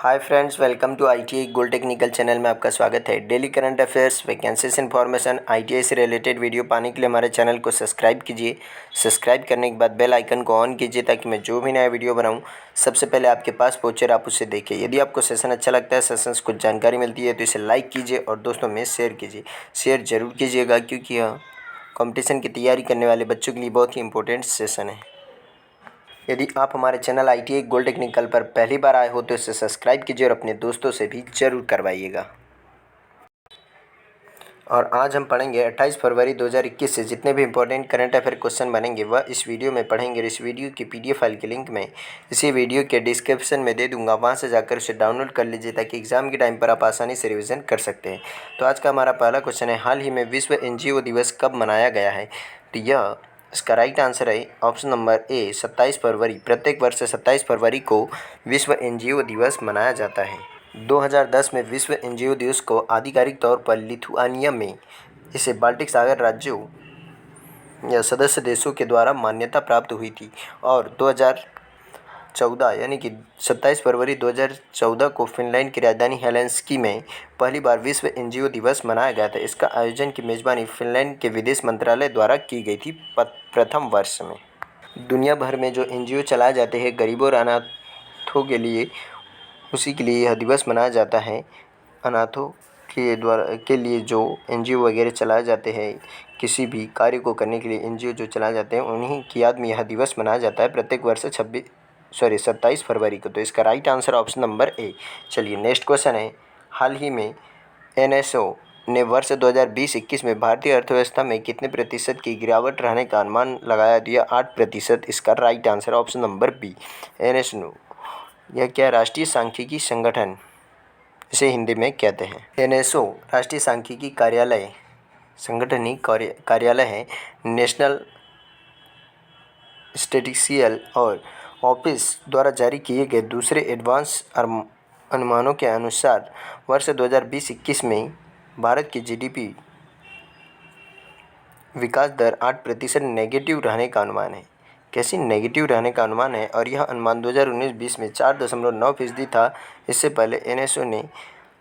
Hi friends, welcome to ITI gold technical channel में आपका स्वागत है। Daily current affairs, vacancies information, ITI से रिलेटेड वीडियो पाने के लिए हमारे चैनल को सब्सक्राइब कीजिए। सब्सक्राइब करने के बाद बेल आइकन को ऑन कीजिए ताकि मैं जो भी नया वीडियो बनाऊं सबसे पहले आपके पास पहुंचे और आप उसे देखिए। यदि आपको सेशन अच्छा लगता है, सेशन से कुछ जानकारी मिलती है तो इसे लाइक कीजिए और दोस्तों में शेयर कीजिए। शेयर ज़रूर कीजिएगा क्योंकि यह कॉम्पिटिशन की तैयारी करने वाले बच्चों के लिए बहुत ही इंपॉर्टेंट सेशन है। यदि आप हमारे चैनल आईटीआई गोल्ड टेक्निकल पर पहली बार आए हो तो इसे सब्सक्राइब कीजिए और अपने दोस्तों से भी ज़रूर करवाइएगा। और आज हम पढ़ेंगे 28 फरवरी 2021 से जितने भी इंपॉर्टेंट करंट अफेयर क्वेश्चन बनेंगे वह इस वीडियो में पढ़ेंगे। और इस वीडियो की पीडीएफ फाइल के लिंक मैं इसी वीडियो के डिस्क्रिप्शन में दे दूंगा, वहां से जाकर उसे डाउनलोड कर लीजिए ताकि एग्जाम के टाइम पर आप आसानी से रिविज़न कर सकते हैं। तो आज का हमारा पहला क्वेश्चन है, हाल ही में विश्व एनजीओ दिवस कब मनाया गया है? तो यह इसका राइट आंसर है ऑप्शन नंबर ए 27 फरवरी। प्रत्येक वर्ष 27 फरवरी को विश्व एनजीओ दिवस मनाया जाता है। 2010 में विश्व एनजीओ दिवस को आधिकारिक तौर पर लिथुआनिया में इसे बाल्टिक सागर राज्यों या सदस्य देशों के द्वारा मान्यता प्राप्त हुई थी। और 2014 यानी कि 27 फरवरी 2014 को फिनलैंड की राजधानी हेलेंसिकी में पहली बार विश्व एनजीओ दिवस मनाया गया था। इसका आयोजन की मेज़बानी फिनलैंड के विदेश मंत्रालय द्वारा की गई थी प्रथम वर्ष में। दुनिया भर में जो एनजीओ चलाए जाते हैं गरीबों और अनाथों के लिए, उसी के लिए यह दिवस मनाया जाता है। अनाथों के लिए जो एनजीओ वगैरह चलाए जाते हैं, किसी भी कार्य को करने के लिए एनजीओ जो चलाए जाते हैं, उन्हीं की याद में यह दिवस मनाया जाता है प्रत्येक वर्ष 27 फरवरी को। तो इसका right answer option number A. चलिए नेक्स्ट क्वेश्चन है, हाल ही में एनएसओ ने वर्ष 2020-21 में भारतीय अर्थव्यवस्था में कितने प्रतिशत की गिरावट रहने का अनुमान लगाया दिया? 8%। इसका right answer option number B. NSO यह क्या राष्ट्रीय सांख्यिकी संगठन इसे हिंदी में कहते हैं। एनएसओ राष्ट्रीय सांख्यिकी कार्यालय संगठन ही कार्यालय है। नेशनल स्टैटिस्टिकल और ऑफिस द्वारा जारी किए गए दूसरे एडवांस अनुमानों के अनुसार वर्ष 2020-21 में भारत की जीडीपी विकास दर 8% नेगेटिव रहने का अनुमान है। कैसी नेगेटिव रहने का अनुमान है? और यह अनुमान 2019-20 में 4.9% था। इससे पहले एनएसओ ने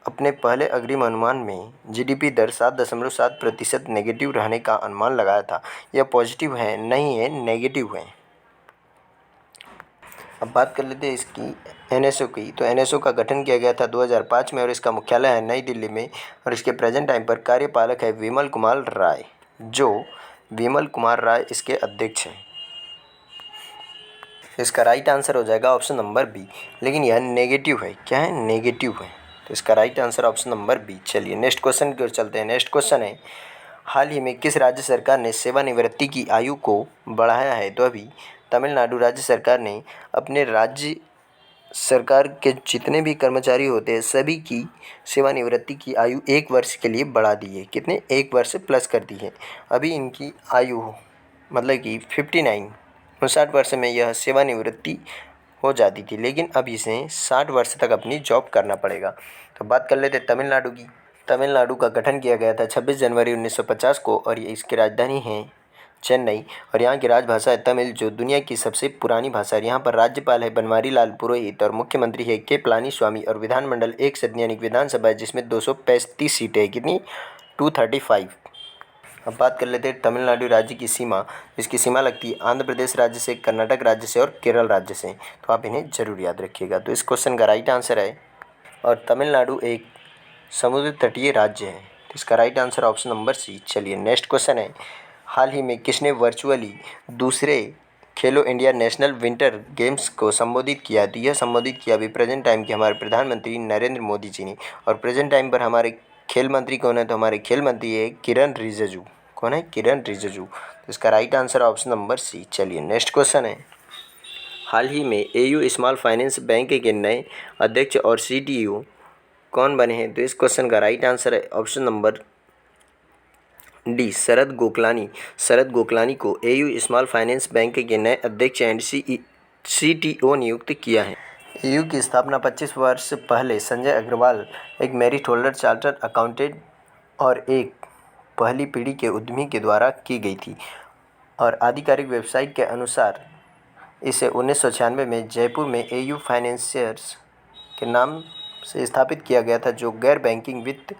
अपने पहले अग्रिम अनुमान में जीडीपी दर 7.7% नेगेटिव रहने का अनुमान लगाया था। यह पॉजिटिव है, नहीं है, नेगेटिव है। अब बात कर लेते हैं इसकी एनएसओ की। तो एनएसओ का गठन किया गया था 2005 में और इसका मुख्यालय है नई दिल्ली में। और इसके प्रेजेंट टाइम पर कार्यपालक है विमल कुमार राय, जो विमल कुमार राय इसके अध्यक्ष हैं। इसका राइट आंसर हो जाएगा ऑप्शन नंबर बी। लेकिन यह नेगेटिव है। क्या है? नेगेटिव है। तो इसका right answer option number B. चलिए नेक्स्ट क्वेश्चन की ओर चलते हैं। नेक्स्ट क्वेश्चन है, हाल ही में किस राज्य सरकार ने सेवानिवृत्ति की आयु को बढ़ाया है? तो अभी तमिलनाडु राज्य सरकार ने अपने राज्य सरकार के जितने भी कर्मचारी होते हैं सभी की सेवानिवृत्ति की आयु 1 वर्ष के लिए बढ़ा दी है। कितने? 1 वर्ष प्लस कर दी है। अभी इनकी आयु मतलब कि 59 वर्ष में यह सेवानिवृत्ति हो जाती थी, लेकिन अब इसे 60 वर्ष तक अपनी जॉब करना पड़ेगा। तो बात कर लेते हैं तमिलनाडु की। तमिलनाडु का गठन किया गया था 26 जनवरी 1950 को और इसकी राजधानी है चेन्नई। और यहाँ की राजभाषा है तमिल, जो दुनिया की सबसे पुरानी भाषा है। यहाँ पर राज्यपाल है बनवारी लाल पुरोहित और मुख्यमंत्री है के पलानीस्वामी और विधानमंडल एक सदनिक विधानसभा है जिसमें 235 सीटें हैं। कितनी? 235। अब बात कर लेते हैं तमिलनाडु राज्य की सीमा। इसकी सीमा लगती है आंध्र प्रदेश राज्य से, कर्नाटक राज्य से और केरल राज्य से। तो आप इन्हें जरूर याद रखिएगा। तो इस क्वेश्चन का राइट आंसर है, और तमिलनाडु एक समुद्र तटीय राज्य है। तो इसका right answer option number C. चलिए नेक्स्ट क्वेश्चन है, हाल ही में किसने वर्चुअली दूसरे खेलो इंडिया नेशनल विंटर गेम्स को संबोधित किया? तो यह संबोधित किया अभी प्रेजेंट टाइम के हमारे प्रधानमंत्री नरेंद्र मोदी जी ने। और प्रेजेंट टाइम पर हमारे खेल मंत्री कौन है? तो हमारे खेल मंत्री है किरण रिजिजू। कौन है? किरण रिजिजू। तो इसका right answer option number C. चलिए नेक्स्ट क्वेश्चन है, हाल ही में एयू स्मॉल फाइनेंस बैंक के नए अध्यक्ष और सीटीओ कौन बने हैं? तो इस क्वेश्चन का राइट आंसर है ऑप्शन नंबर डी, शरद गोखलानी। शरद गोखलानी को एयू स्मॉल फाइनेंस बैंक के नए अध्यक्ष एंड सीटीओ नियुक्त किया है। एयू की स्थापना 25 वर्ष पहले संजय अग्रवाल, एक मेरिट होल्डर चार्टर्ड अकाउंटेंट और एक पहली पीढ़ी के उद्यमी के द्वारा की गई थी। और आधिकारिक वेबसाइट के अनुसार इसे 1996 में जयपुर में एयू फाइनेंसियर्स के नाम से स्थापित किया गया था, जो गैर बैंकिंग वित्त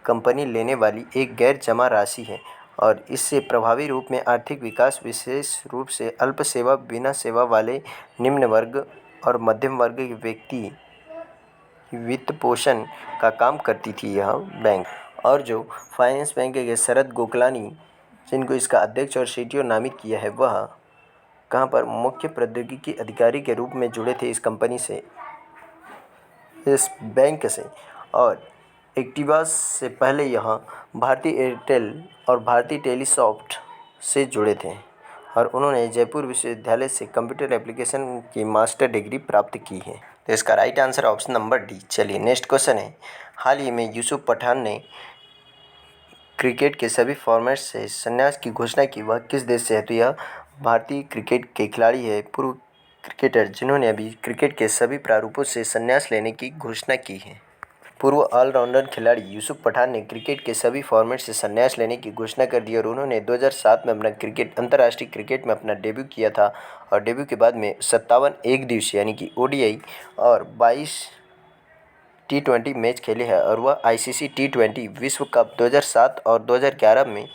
कंपनी लेने वाली एक गैर जमा राशि है और इससे प्रभावी रूप में आर्थिक विकास, विशेष रूप से अल्प सेवा, बिना सेवा वाले निम्न वर्ग और मध्यम वर्ग के व्यक्ति वित्त पोषण का काम करती थी यह बैंक। और जो फाइनेंस बैंक के शरद गोखलानी, जिनको इसका अध्यक्ष और सीटीओ नामित किया है, वह कहाँ पर मुख्य प्रौद्योगिकी अधिकारी के रूप में जुड़े थे इस कंपनी से, इस बैंक से। और एक्टिवा से पहले यह भारती एयरटेल और भारती टेलीसॉफ्ट से जुड़े थे और उन्होंने जयपुर विश्वविद्यालय से कंप्यूटर एप्लीकेशन की मास्टर डिग्री प्राप्त की है। तो इसका right answer option number D. चलिए नेक्स्ट क्वेश्चन है, हाल ही में यूसुफ पठान ने क्रिकेट के सभी फॉर्मेट से संन्यास की घोषणा की, वह किस देश से है? तो यह भारतीय क्रिकेट के खिलाड़ी है, पूर्व क्रिकेटर, जिन्होंने अभी क्रिकेट के सभी प्रारूपों से संन्यास लेने की घोषणा की है। पूर्व ऑलराउंडर खिलाड़ी यूसुफ पठान ने क्रिकेट के सभी फॉर्मेट से संन्यास लेने की घोषणा कर दी और उन्होंने 2007 में अपना अंतर्राष्ट्रीय क्रिकेट में अपना डेब्यू किया था और डेब्यू के बाद में 57 एक दिवसीय यानी कि ओडीआई और 22 T20 मैच खेले हैं और वह आईसीसी T20 विश्व कप 2007 और 2011 में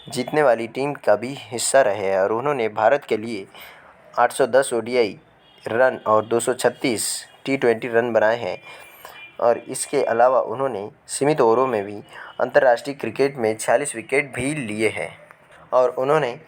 जीतने वाली टीम का भी हिस्सा रहे हैं और उन्होंने भारत के लिए 810 ओडीआई रन और 236 T20 रन बनाए हैं। और इसके अलावा उन्होंने सीमित ओवरों में भी अंतर्राष्ट्रीय क्रिकेट में 46 विकेट भी लिए हैं और उन्होंने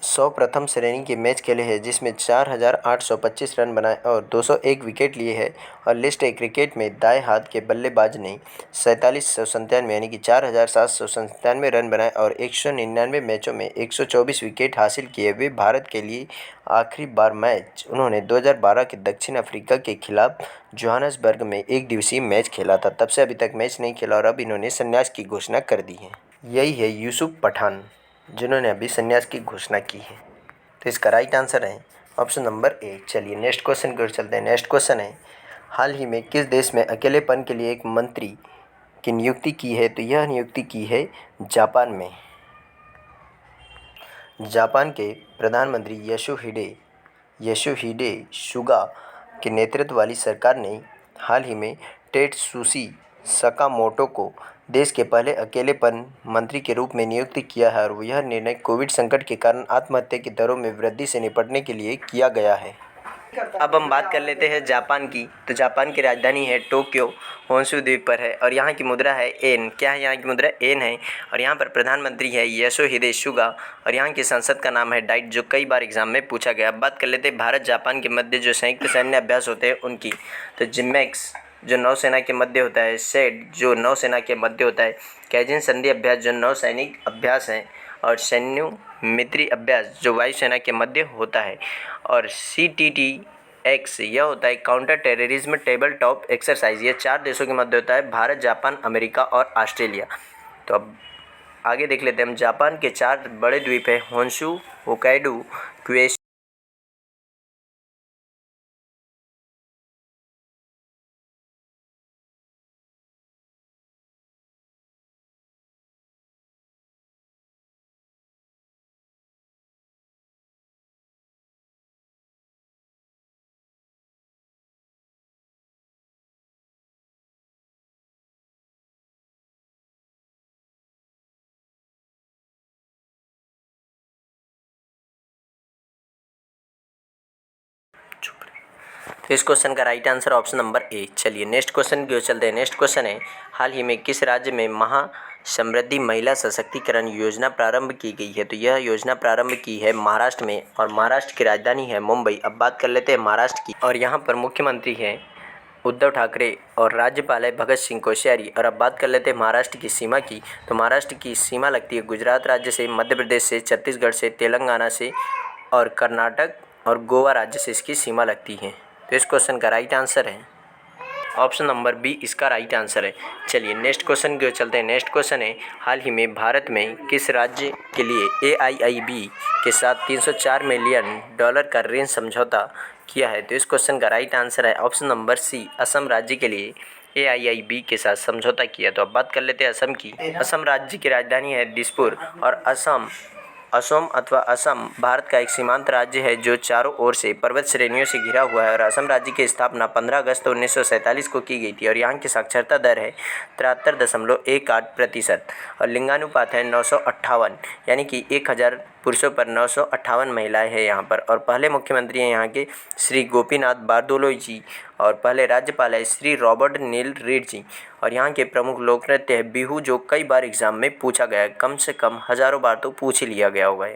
100 प्रथम श्रेणी के मैच खेले हैं, जिसमें 4825 रन बनाए और 201 विकेट लिए हैं। और लिस्ट ए क्रिकेट में दाएं हाथ के बल्लेबाज ने 4797 यानी कि 4797 रन बनाए और 199 मैचों में 124 विकेट हासिल किए। वे भारत के लिए आखिरी बार मैच उन्होंने 2012 के दक्षिण अफ्रीका के खिलाफ जोहान्सबर्ग में एक दिवसीय मैच खेला था, तब से अभी तक मैच नहीं खेला और अब इन्होंने संन्यास की घोषणा कर दी है। यही है यूसुफ पठान, जिन्होंने अभी संन्यास की घोषणा की है। तो इसका राइट आंसर है ऑप्शन नंबर ए। चलिए नेक्स्ट क्वेश्चन की ओर चलते हैं। नेक्स्ट क्वेश्चन है, हाल ही में किस देश में अकेलेपन के लिए एक मंत्री की नियुक्ति की है? तो यह नियुक्ति की है जापान में। जापान के प्रधानमंत्री योशिहिडे सुगा के नेतृत्व वाली सरकार ने हाल ही में टेत्सुशी सकामोटो को देश के पहले अकेलेपन मंत्री के रूप में नियुक्त किया है और यह निर्णय कोविड संकट के कारण आत्महत्या की दरों में वृद्धि से निपटने के लिए किया गया है। अब हम बात कर लेते हैं जापान की। तो जापान की राजधानी है टोक्यो, होन्शु द्वीप पर है और यहाँ की मुद्रा है एन। क्या है? यहाँ की मुद्रा एन है और यहाँ पर प्रधानमंत्री है योशिहिदे सुगा और यहाँ की संसद का नाम है डाइट, जो कई बार एग्जाम में पूछा गया। अब बात कर लेते हैं भारत जापान के मध्य जो संयुक्त सैन्य अभ्यास होते हैं उनकी। तो जिम्मेक्स जो नौसेना के मध्य होता है, सेड जो नौसेना के मध्य होता है, कैजिन संधि अभ्यास जो नौसैनिक अभ्यास हैं और सैन्य मित्री अभ्यास जो वायुसेना के मध्य होता है और CTTX यह होता है counter terrorism table top exercise. ये 4 देशों के मध्य होता है, भारत, जापान, अमेरिका और ऑस्ट्रेलिया। तो अब आगे देख लेते हैं हम। जापान के 4 बड़े द्वीप हैं, होन्शु, होक्काइडो, क्यूशू। तो इस क्वेश्चन का right answer option number A. चलिए नेक्स्ट क्वेश्चन की ओर चलते हैं। नेक्स्ट क्वेश्चन है, हाल ही में किस राज्य में महा समृद्धि महिला सशक्तिकरण योजना प्रारंभ की गई है? तो यह योजना प्रारंभ की है महाराष्ट्र में और महाराष्ट्र की राजधानी है मुंबई। अब बात कर लेते हैं महाराष्ट्र की और यहाँ पर मुख्यमंत्री हैं उद्धव ठाकरे और राज्यपाल है भगत सिंह कोश्यारी। और अब बात कर लेते हैं महाराष्ट्र की सीमा की। तो महाराष्ट्र की सीमा लगती है गुजरात राज्य से, मध्य प्रदेश से, छत्तीसगढ़ से, तेलंगाना से और कर्नाटक और गोवा राज्य से इसकी सीमा लगती है। तो इस क्वेश्चन का राइट आंसर है ऑप्शन नंबर बी, इसका राइट आंसर है। चलिए नेक्स्ट क्वेश्चन की ओर चलते हैं। नेक्स्ट क्वेश्चन है, हाल ही में भारत में किस राज्य के लिए AIIB के साथ $304 मिलियन का ऋण समझौता किया है? तो इस क्वेश्चन का राइट आंसर है ऑप्शन नंबर सी, असम राज्य के लिए AIIB के साथ समझौता किया। तो अब बात कर लेते हैं असम की। असम राज्य की राजधानी है दिसपुर और असम असम अथवा असम भारत का एक सीमांत राज्य है जो चारों ओर से पर्वत श्रेणियों से घिरा हुआ है और असम राज्य की स्थापना 15 अगस्त 1947 को की गई थी और यहाँ की साक्षरता दर है 73.18% और लिंगानुपात है 958, यानी कि 1000 पुरुषों पर 958 महिलाएं हैं यहाँ पर। और पहले मुख्यमंत्री हैं यहाँ के श्री गोपीनाथ बारदोलोई जी और पहले राज्यपाल है श्री रॉबर्ट नील रीड जी। और यहाँ के प्रमुख लोक नृत्य है बिहू, जो कई बार एग्जाम में पूछा गया है, कम से कम हज़ारों बार तो पूछ ही लिया गया होगा।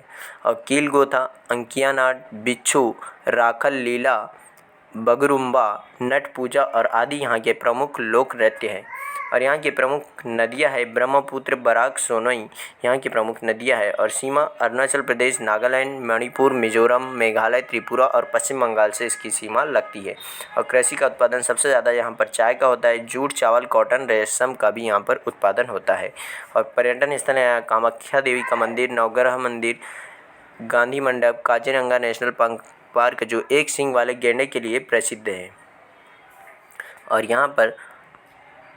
और कील गोथा, अंकिया नाट, बिच्छू, राखल लीला, बगरुम्बा, नट पूजा और आदि यहाँ के प्रमुख लोक नृत्य हैं। और यहाँ की प्रमुख नदियाँ है ब्रह्मपुत्र, बराक, सोनोई यहाँ की प्रमुख नदियाँ है। और सीमा अरुणाचल प्रदेश, नागालैंड, मणिपुर, मिजोरम, मेघालय, त्रिपुरा और पश्चिम बंगाल से इसकी सीमा लगती है। और कृषि का उत्पादन सबसे ज़्यादा यहाँ पर चाय का होता है, जूट, चावल, कॉटन, रेशम का भी यहाँ पर उत्पादन होता है। और पर्यटन स्थल है कामाख्या देवी का मंदिर, नवग्रह मंदिर, गांधी मंडप, काजीरंगा नेशनल पार्क जो एक सींग वाले गैंडे के लिए प्रसिद्ध है। और यहाँ पर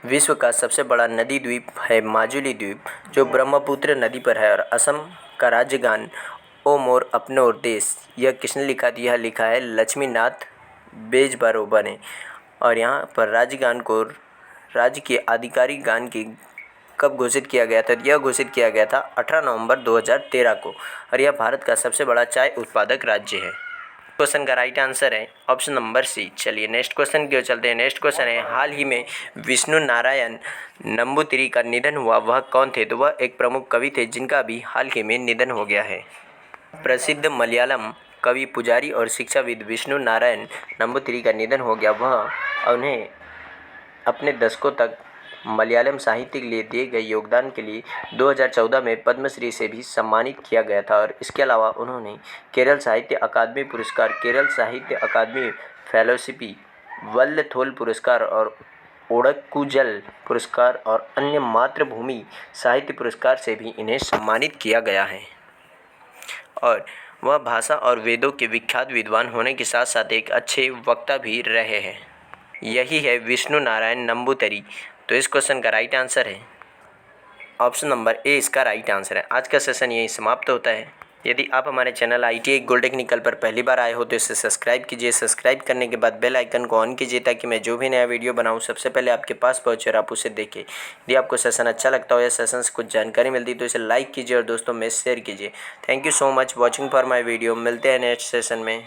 विश्व का सबसे बड़ा नदी द्वीप है माजुली द्वीप, जो ब्रह्मपुत्र नदी पर है। और असम का राज्य गान ओ मोर अपने और देश, यह किसने लिखा था? यह लिखा है लक्ष्मीनाथ बेजबरोबा ने। और यहाँ पर राज्य गान को राज्य के आधिकारिक गान की कब घोषित किया गया था? यह घोषित किया गया था 18 नवंबर 2013 को। और यह भारत का सबसे बड़ा चाय उत्पादक राज्य है। क्वेश्चन का राइट आंसर है ऑप्शन नंबर सी। चलिए नेक्स्ट क्वेश्चन की ओर चलते हैं। नेक्स्ट क्वेश्चन है, हाल ही में विष्णु नारायण नंबूतिरी का निधन हुआ, वह कौन थे? तो वह एक प्रमुख कवि थे जिनका भी हाल ही में निधन हो गया है। प्रसिद्ध मलयालम कवि, पुजारी और शिक्षाविद विष्णु नारायण नंबूतिरी का निधन हो गया। वह उन्हें अपने दशकों तक मलयालम साहित्य के लिए दिए गए योगदान के लिए 2014 में पद्मश्री से भी सम्मानित किया गया था। और इसके अलावा उन्होंने केरल साहित्य अकादमी पुरस्कार, केरल साहित्य अकादमी फेलोशिप, वल्लथोल पुरस्कार और ओडक्कुजल पुरस्कार और अन्य मातृभूमि साहित्य पुरस्कार से भी इन्हें सम्मानित किया गया है। और वह भाषा और वेदों के विख्यात विद्वान होने के साथ साथ एक अच्छे वक्ता भी रहे हैं। यही है विष्णु नारायण नंबूतिरी। तो इस क्वेश्चन का राइट आंसर है ऑप्शन नंबर ए, इसका राइट आंसर है। आज का सेशन यही समाप्त होता है। यदि आप हमारे चैनल ITI गोल्ड टेक्निकल पर पहली बार आए हो तो इसे सब्सक्राइब कीजिए। सब्सक्राइब करने के बाद बेल आइकन को ऑन कीजिए ताकि मैं जो भी नया वीडियो बनाऊं सबसे पहले आपके पास पहुंचे और आप उसे देखें। यदि आपको सेशन अच्छा लगता हो या सेशन से कुछ जानकारी मिलती तो इसे लाइक कीजिए और दोस्तों में शेयर कीजिए। Thank you so much watching for my video. मिलते हैं नेक्स्ट सेशन में।